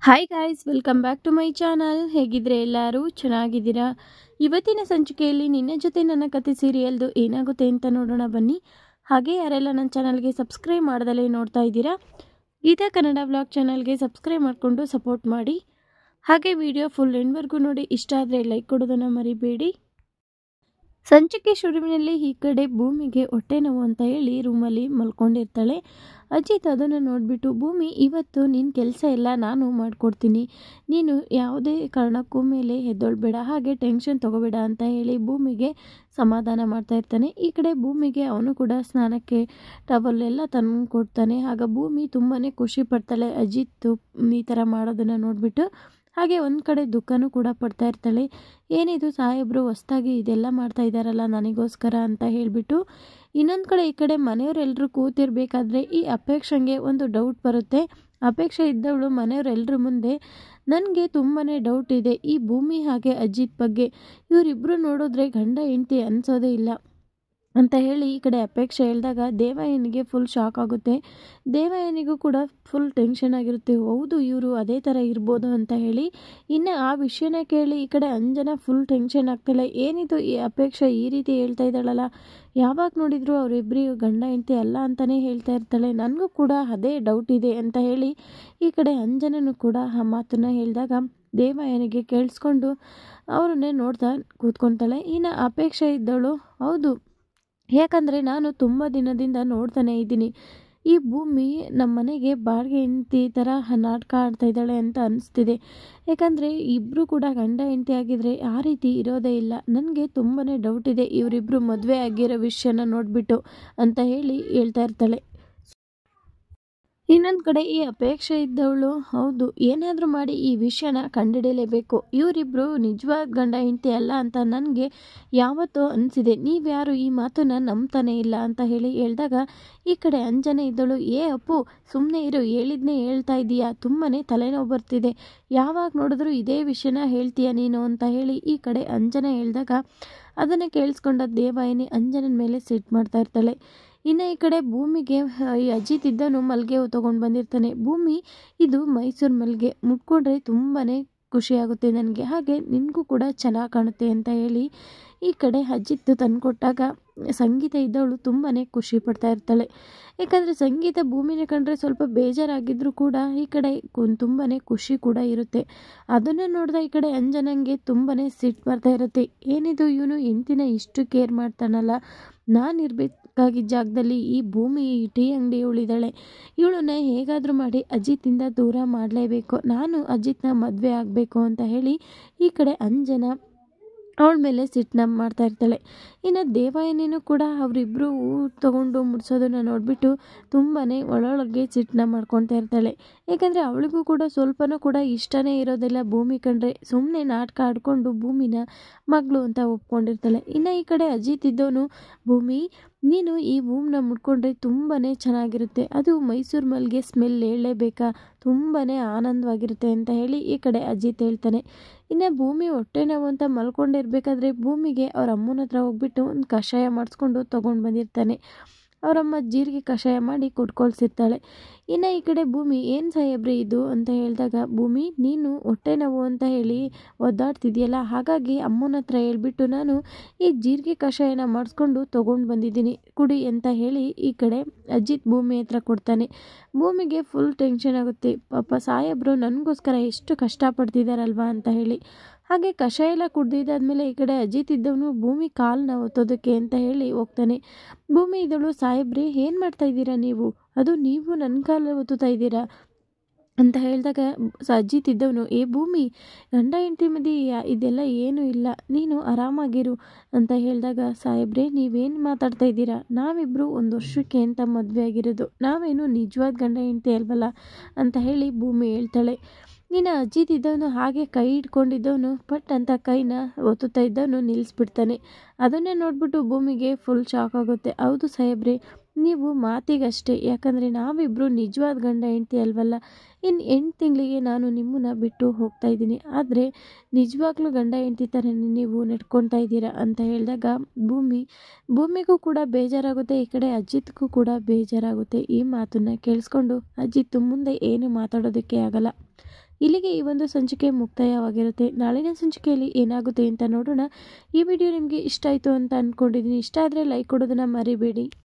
Hi guys, welcome back to my channel. ಹೇಗಿದ್ರೆ ಎಲ್ಲರೂ ಚೆನ್ನಾಗಿದ್ದೀರಾ? ಇವತ್ತಿನ ಸಂಚಿಕೆಯಲ್ಲಿ ನಿನ್ನೆ ಜೊತೆ ನನ್ನ ಕತೆ ಸೀರಿಯಲ್ದು ಏನಾಗುತ್ತೆ ಅಂತ ನೋಡೋಣ ಬನ್ನಿ. ಹಾಗೆ ಯಾರೆಲ್ಲ ನನ್ನ ಚಾನಲ್ಗೆ ಸಬ್ಸ್ಕ್ರೈಬ್ ಮಾಡ್ದಲೇ ನೋಡ್ತಾ ಇದ್ದೀರಾ, ಗೀತಾ ಕನ್ನಡ ವ್ಲಾಗ್ ಚಾನಲ್ಗೆ ಸಬ್ಸ್ಕ್ರೈಬ್ ಮಾಡಿಕೊಂಡು ಸಪೋರ್ಟ್ ಮಾಡಿ. ಹಾಗೆ ವಿಡಿಯೋ ಫುಲ್ ಎಂಡ್ವರೆಗೂ ನೋಡಿ. ಇಷ್ಟ ಆದರೆ ಲೈಕ್ ಕೊಡೋದನ್ನು ಮರಿಬೇಡಿ. ಸಂಚಿಕೆ ಶುರುವಿನಲ್ಲಿ ಈ ಕಡೆ ಭೂಮಿಗೆ ಹೊಟ್ಟೆ ನೋವು ಅಂತ ಹೇಳಿ ರೂಮಲ್ಲಿ ಮಲ್ಕೊಂಡಿರ್ತಾಳೆ. ಅಜಿತ್ ಅದನ್ನು ನೋಡಿಬಿಟ್ಟು, ಭೂಮಿ ಇವತ್ತು ನಿನ್ನ ಕೆಲಸ ಎಲ್ಲ ನಾನು ಮಾಡಿಕೊಡ್ತೀನಿ, ನೀನು ಯಾವುದೇ ಕಾರಣಕ್ಕೂ ಮೇಲೆ ಎದ್ದೊಳ್ಬೇಡ, ಹಾಗೆ ಟೆನ್ಷನ್ ತೊಗೋಬೇಡ ಅಂತ ಹೇಳಿ ಭೂಮಿಗೆ ಸಮಾಧಾನ ಮಾಡ್ತಾ ಇರ್ತಾನೆ. ಈ ಕಡೆ ಭೂಮಿಗೆ ಅವನು ಕೂಡ ಸ್ನಾನಕ್ಕೆ ಟವಲ್ ಎಲ್ಲ ತಂದು ಕೊಡ್ತಾನೆ. ಆಗ ಭೂಮಿ ತುಂಬಾ ಖುಷಿ ಪಡ್ತಾಳೆ ಅಜಿತ್ ಈ ಥರ ಮಾಡೋದನ್ನು ನೋಡಿಬಿಟ್ಟು. ಹಾಗೆ ಒಂದು ಕಡೆ ದುಃಖನೂ ಕೂಡ ಪಡ್ತಾ ಇರ್ತಾಳೆ. ಏನಿದು ಸಾಹೇಬರು ಹೊಸ್ದಾಗಿ ಇದೆಲ್ಲ ಮಾಡ್ತಾ ಇದ್ದಾರಲ್ಲ ನನಗೋಸ್ಕರ ಅಂತ ಹೇಳಿಬಿಟ್ಟು. ಇನ್ನೊಂದು ಕಡೆ ಈ ಕಡೆ ಮನೆಯವರೆಲ್ಲರೂ ಕೂತಿರ್ಬೇಕಾದ್ರೆ ಈ ಅಪೇಕ್ಷೆಗೆ ಒಂದು ಡೌಟ್ ಬರುತ್ತೆ. ಅಪೇಕ್ಷೆ ಇದ್ದವಳು ಮನೆಯವರೆಲ್ಲರ ಮುಂದೆ, ನನಗೆ ತುಂಬಾ ಡೌಟ್ ಇದೆ ಈ ಭೂಮಿ ಹಾಗೆ ಅಜಿತ್ ಬಗ್ಗೆ, ಇವರಿಬ್ಬರು ನೋಡಿದ್ರೆ ಗಂಡ ಹೆಂಡತಿ ಅನಿಸೋದೇ ಇಲ್ಲ ಅಂತ ಹೇಳಿ ಈ ಕಡೆ ಅಪೇಕ್ಷೆ ಹೇಳಿದಾಗ ದೇವಯ್ಯನಿಗೆ ಫುಲ್ ಶಾಕ್ ಆಗುತ್ತೆ. ದೇವಯ್ಯನಿಗೂ ಕೂಡ ಫುಲ್ ಟೆನ್ಷನ್ ಆಗಿರುತ್ತೆ. ಹೌದು, ಇವರು ಅದೇ ಥರ ಇರ್ಬೋದು ಅಂತ ಹೇಳಿ. ಇನ್ನು ಆ ವಿಷಯನ ಕೇಳಿ ಈ ಕಡೆ ಅಂಜನಾ ಫುಲ್ ಟೆನ್ಷನ್ ಆಗ್ತಾಳೆ. ಏನಿದು ಈ ಅಪೇಕ್ಷೆ ಈ ರೀತಿ ಹೇಳ್ತಾ ಇದ್ದಾಳಲ್ಲ, ಯಾವಾಗ ನೋಡಿದ್ರು ಅವರಿಬ್ಬರು ಗಂಡ ಹೆಂಡತಿ ಅಲ್ಲ ಅಂತಲೇ ಹೇಳ್ತಾ ಇರ್ತಾಳೆ, ನನಗೂ ಕೂಡ ಅದೇ ಡೌಟ್ ಇದೆ ಅಂತ ಹೇಳಿ ಈ ಕಡೆ ಅಂಜನೂ ಕೂಡ ಆ ಮಾತನ್ನು ಹೇಳಿದಾಗ ದೇವಯ್ಯನಿಗೆ ಕೇಳಿಸ್ಕೊಂಡು ಅವ್ರನ್ನೇ ನೋಡ್ತಾ ಕೂತ್ಕೊತಾಳೆ. ಇನ್ನು ಅಪೇಕ್ಷೆ ಇದ್ದವಳು, ಹೌದು, ಯಾಕಂದರೆ ನಾನು ತುಂಬ ದಿನದಿಂದ ನೋಡ್ತಾನೆ ಇದ್ದೀನಿ, ಈ ಭೂಮಿ ನಮ್ಮ ಮನೆಗೆ ಬಾಡಿಗೆ ಹೆಂಡತಿ ಥರ ನಾಟಕ ಆಡ್ತಾ ಇದ್ದಾಳೆ ಅಂತ ಅನಿಸ್ತಿದೆ. ಯಾಕಂದರೆ ಇಬ್ಬರು ಕೂಡ ಗಂಡ ಹೆಂಡತಿ ಆಗಿದ್ರೆ ಆ ರೀತಿ ಇರೋದೇ ಇಲ್ಲ, ನನಗೆ ತುಂಬಾ ಡೌಟ್ ಇದೆ ಇವರಿಬ್ಬರು ಮದುವೆ ಆಗಿರೋ ವಿಷಯನ ನೋಡಿಬಿಟ್ಟು ಅಂತ ಹೇಳಿ ಹೇಳ್ತಾ ಇರ್ತಾಳೆ. ಇನ್ನೊಂದು ಕಡೆ ಈ ಅಪೇಕ್ಷೆ ಇದ್ದವಳು, ಹೌದು, ಏನಾದರೂ ಮಾಡಿ ಈ ವಿಷಯನ ಕಂಡುಹಿಡಿಯಲೇಬೇಕು, ಇವರಿಬ್ಬರು ನಿಜವಾದ ಗಂಡ ಹೆಂಡತಿ ಅಲ್ಲ ಅಂತ ನನಗೆ ಯಾವತ್ತೂ ಅನಿಸಿದೆ, ನೀವ್ಯಾರು ಈ ಮಾತನ್ನು ನಂಬ್ತಾನೆ ಇಲ್ಲ ಅಂತ ಹೇಳಿ ಹೇಳಿದಾಗ ಈ ಕಡೆ ಅಂಜನೆ ಇದ್ದಳು, ಅಪ್ಪು ಸುಮ್ಮನೆ ಇರು, ಹೇಳಿದ್ನೇ ಹೇಳ್ತಾ ಇದ್ದೀಯಾ, ತುಂಬಾ ತಲೆನೋವು ಬರ್ತಿದೆ, ಯಾವಾಗ ನೋಡಿದ್ರೂ ಇದೇ ವಿಷಯನ ಹೇಳ್ತೀಯ ನೀನು ಅಂತ ಹೇಳಿ ಈ ಕಡೆ ಅಂಜನೆ ಹೇಳಿದಾಗ ಅದನ್ನು ಕೇಳಿಸ್ಕೊಂಡ ದೇವಯಾನಿ ಅಂಜನನ ಮೇಲೆ ಸಿಟ್ಟು ಮಾಡ್ತಾ ಇರ್ತಾಳೆ. ಇನ್ನು ಈ ಕಡೆ ಭೂಮಿಗೆ ಈ ಅಜಿತ್ ಇದ್ದನು ಮಲ್ಲಿಗೆ ಹೂ ತೊಗೊಂಡು ಬಂದಿರ್ತಾನೆ. ಭೂಮಿ, ಇದು ಮೈಸೂರು ಮಲ್ಲಿಗೆ, ಮುಟ್ಕೊಂಡ್ರೆ ತುಂಬಾ ಖುಷಿಯಾಗುತ್ತೆ ನನಗೆ, ಹಾಗೆ ನಿನಗೂ ಕೂಡ ಚೆನ್ನಾಗಿ ಕಾಣುತ್ತೆ ಅಂತ ಹೇಳಿ ಈ ಕಡೆ ಅಜಿತ್ ತಂದುಕೊಟ್ಟಾಗ ಸಂಗೀತ ಇದ್ದವಳು ತುಂಬಾ ಖುಷಿ ಪಡ್ತಾ ಇರ್ತಾಳೆ. ಯಾಕಂದರೆ ಸಂಗೀತ ಭೂಮಿನ ಕಂಡ್ರೆ ಸ್ವಲ್ಪ ಬೇಜಾರಾಗಿದ್ದರೂ ಕೂಡ ಈ ಕಡೆ ತುಂಬಾ ಖುಷಿ ಕೂಡ ಇರುತ್ತೆ. ಅದನ್ನು ನೋಡಿದ ಈ ಕಡೆ ಅಂಜನಂಗೆ ತುಂಬಾ ಸಿಟ್ಟು ಬರ್ತಾ ಇರುತ್ತೆ. ಏನಿದು ಇವನು ಹೆಂಡ್ತಿನ ಇಷ್ಟು ಕೇರ್ ಮಾಡ್ತಾನಲ್ಲ, ನಾನಿರ್ಬೇಕಾಗಿದ್ದ ಜಾಗದಲ್ಲಿ ಈ ಭೂಮಿ ಟೀ ಅಂಗಡಿ ಉಳಿದಾಳೆ, ಇವಳನ್ನ ಹೇಗಾದರೂ ಮಾಡಿ ಅಜಿತಿಂದ ದೂರ ಮಾಡಲೇಬೇಕು, ನಾನು ಅಜಿತ್ನ ಮದುವೆ ಆಗಬೇಕು ಅಂತ ಹೇಳಿ ಈ ಕಡೆ ಅಂಜನಾ ಅವಳ ಮೇಲೆ ಸಿಟ್ಟನ್ನ ಮಾಡ್ತಾ ಇರ್ತಾಳೆ. ಇನ್ನು ದೇವಯಾನಿನೂ ಕೂಡ ಅವರಿಬ್ಬರು ಹೂ ತೊಗೊಂಡು ಮುಡಿಸೋದನ್ನು ನೋಡಿಬಿಟ್ಟು ತುಂಬಾ ಒಳೊಳಗೆ ಸಿಟ್ಟನ್ನ ಮಾಡ್ಕೊತಾ ಇರ್ತಾಳೆ. ಯಾಕಂದರೆ ಅವಳಿಗೂ ಕೂಡ ಸ್ವಲ್ಪನೂ ಕೂಡ ಇಷ್ಟನೇ ಇರೋದಿಲ್ಲ ಭೂಮಿ ಕಂಡ್ರೆ, ಸುಮ್ಮನೆ ನಾಟಕ ಆಡಿಕೊಂಡು ಭೂಮಿನ ಮಗಳು ಅಂತ ಒಪ್ಕೊಂಡಿರ್ತಾಳೆ. ಇನ್ನು ಈ ಕಡೆ ಅಜಿತ್ ಇದ್ದವನು, ಭೂಮಿ, ನೀನು ಈ ಹೂವನ್ನ ಮುಡ್ಕೊಂಡ್ರೆ ತುಂಬಾ ಚೆನ್ನಾಗಿರುತ್ತೆ, ಅದು ಮೈಸೂರು ಮಲ್ಲಿಗೆ ಸ್ಮೆಲ್ ಹೇಳಲೇಬೇಕಾ, ತುಂಬಾ ಆನಂದವಾಗಿರುತ್ತೆ ಅಂತ ಹೇಳಿ ಈ ಕಡೆ ಅಜಿತ್ ಹೇಳ್ತಾನೆ. ಇನ್ನು ಭೂಮಿ ಹೊಟ್ಟೆ ನೋವು ಅಂತ ಮಲ್ಕೊಂಡಿರ್ಬೇಕಾದ್ರೆ ಭೂಮಿಗೆ ಅವ್ರ ಅಮ್ಮನ ಹತ್ರ ಹೋಗ್ಬಿಟ್ಟು ಒಂದು ಕಷಾಯ ಮಾಡಿಸ್ಕೊಂಡು ತೊಗೊಂಡು ಬಂದಿರ್ತಾನೆ. ಅವರಮ್ಮ ಜೀರಿಗೆ ಕಷಾಯ ಮಾಡಿ ಕುಟ್ಕೊಳ್ಸಿರ್ತಾಳೆ. ಇನ್ನು ಈ ಕಡೆ ಭೂಮಿ, ಏನು ಸಾಹೇಬ್ರಿ ಇದು ಅಂತ ಹೇಳಿದಾಗ, ಭೂಮಿ, ನೀನು ಹೊಟ್ಟೆ ನೋವು ಅಂತ ಹೇಳಿ ಒದ್ದಾಡ್ತಿದ್ಯಲ್ಲ, ಹಾಗಾಗಿ ಅಮ್ಮನ ಹತ್ರ ಹೇಳ್ಬಿಟ್ಟು ನಾನು ಈ ಜೀರಿಗೆ ಕಷಾಯನ ಮಾಡಿಸ್ಕೊಂಡು ತೊಗೊಂಡು ಬಂದಿದ್ದೀನಿ, ಕುಡಿ ಅಂತ ಹೇಳಿ ಈ ಕಡೆ ಅಜಿತ್ ಭೂಮಿ ಹತ್ರ ಕೊಡ್ತಾನೆ. ಭೂಮಿಗೆ ಫುಲ್ ಟೆನ್ಷನ್ ಆಗುತ್ತೆ, ಪಾಪ ಸಾಹೇಬರು ನನಗೋಸ್ಕರ ಎಷ್ಟು ಕಷ್ಟಪಡ್ತಿದ್ದಾರಲ್ವಾ ಅಂತ ಹೇಳಿ. ಹಾಗೆ ಕಷಾಯ ಎಲ್ಲ ಕುಡ್ದಿದ್ದಾದ್ಮೇಲೆ ಈ ಕಡೆ ಅಜಿತ್ ಇದ್ದವನು ಭೂಮಿ ಕಾಲನ್ನ ಒತ್ತೋದಕ್ಕೆ ಅಂತ ಹೇಳಿ ಹೋಗ್ತಾನೆ. ಭೂಮಿ ಇದ್ದಳು, ಸಾಹೇಬ್ರಿ ಏನು ಮಾಡ್ತಾ ಇದ್ದೀರಾ ನೀವು, ಅದು ನೀವು ನನ್ನ ಕಾಲ ಒತ್ತುತ್ತಾ ಇದ್ದೀರಾ ಅಂತ ಹೇಳಿದಾಗ ಅಜಿತ್ ಇದ್ದವನು, ಭೂಮಿ, ಗಂಡ ಹೆಂಡತಿ ಮಧ್ಯೆ ಇದೆಲ್ಲ ಏನೂ ಇಲ್ಲ, ನೀನು ಆರಾಮಾಗಿರು ಅಂತ ಹೇಳಿದಾಗ, ಸಾಹೇಬ್ರೆ ನೀವೇನು ಮಾತಾಡ್ತಾ ಇದ್ದೀರಾ, ನಾವಿಬ್ಬರು 1 ವರ್ಷಕ್ಕೆ ಅಂತ ಮದುವೆ ಆಗಿರೋದು, ನಾವೇನು ನಿಜವಾದ ಗಂಡ ಹೆಂಡತಿ ಅಲ್ವಲ್ಲ ಅಂತ ಹೇಳಿ ಭೂಮಿ ಹೇಳ್ತಾಳೆ. ನೀನು ಅಜಿತ್ ಇದ್ದವನು ಹಾಗೆ ಕೈ ಇಟ್ಕೊಂಡಿದ್ದವನು ಪಟ್ ಅಂತ ಕೈನ ಒತ್ತುತ್ತಾ ಇದ್ದವನು ನಿಲ್ಲಿಸ್ಬಿಡ್ತಾನೆ. ಅದನ್ನೇ ನೋಡ್ಬಿಟ್ಟು ಭೂಮಿಗೆ ಫುಲ್ ಶಾಕ್ ಆಗುತ್ತೆ. ಹೌದು ಸಾಹೇಬ್ರೆ, ನೀವು ಮಾತಿಗಷ್ಟೇ, ಯಾಕಂದರೆ ನಾವಿಬ್ಬರು ನಿಜವಾದ ಗಂಡ ಹೆಂಡತಿ ಅಲ್ವಲ್ಲ, ಇನ್ನು 8 ತಿಂಗಳಿಗೆ ನಾನು ನಿಮ್ಮನ್ನ ಬಿಟ್ಟು ಹೋಗ್ತಾ ಇದ್ದೀನಿ, ಆದರೆ ನಿಜವಾಗ್ಲೂ ಗಂಡ ಹೆಂಡತಿ ಥರನೇ ನೀವು ನಡ್ಕೊತಾ ಇದ್ದೀರಾ ಅಂತ ಹೇಳಿದಾಗ ಭೂಮಿಗೂ ಕೂಡ ಬೇಜಾರಾಗುತ್ತೆ. ಈ ಕಡೆ ಅಜಿತ್ಗೂ ಕೂಡ ಬೇಜಾರಾಗುತ್ತೆ. ಈ ಮಾತನ್ನು ಕೇಳಿಸ್ಕೊಂಡು ಅಜಿತ್ ಮುಂದೆ ಏನು ಮಾತಾಡೋದಕ್ಕೆ ಆಗಲ್ಲ. ಇಲ್ಲಿಗೆ ಈ ಒಂದು ಸಂಚಿಕೆ ಮುಕ್ತಾಯವಾಗಿರುತ್ತೆ. ನಾಳಿನ ಸಂಚಿಕೆಯಲ್ಲಿ ಏನಾಗುತ್ತೆ ಅಂತ ನೋಡೋಣ. ಈ ವಿಡಿಯೋ ನಿಮಗೆ ಇಷ್ಟ ಆಯಿತು ಅಂತ ಅಂದ್ಕೊಂಡಿದ್ದೀನಿ. ಇಷ್ಟ ಆದರೆ ಲೈಕ್ ಕೊಡೋದನ್ನು ಮರಿಬೇಡಿ.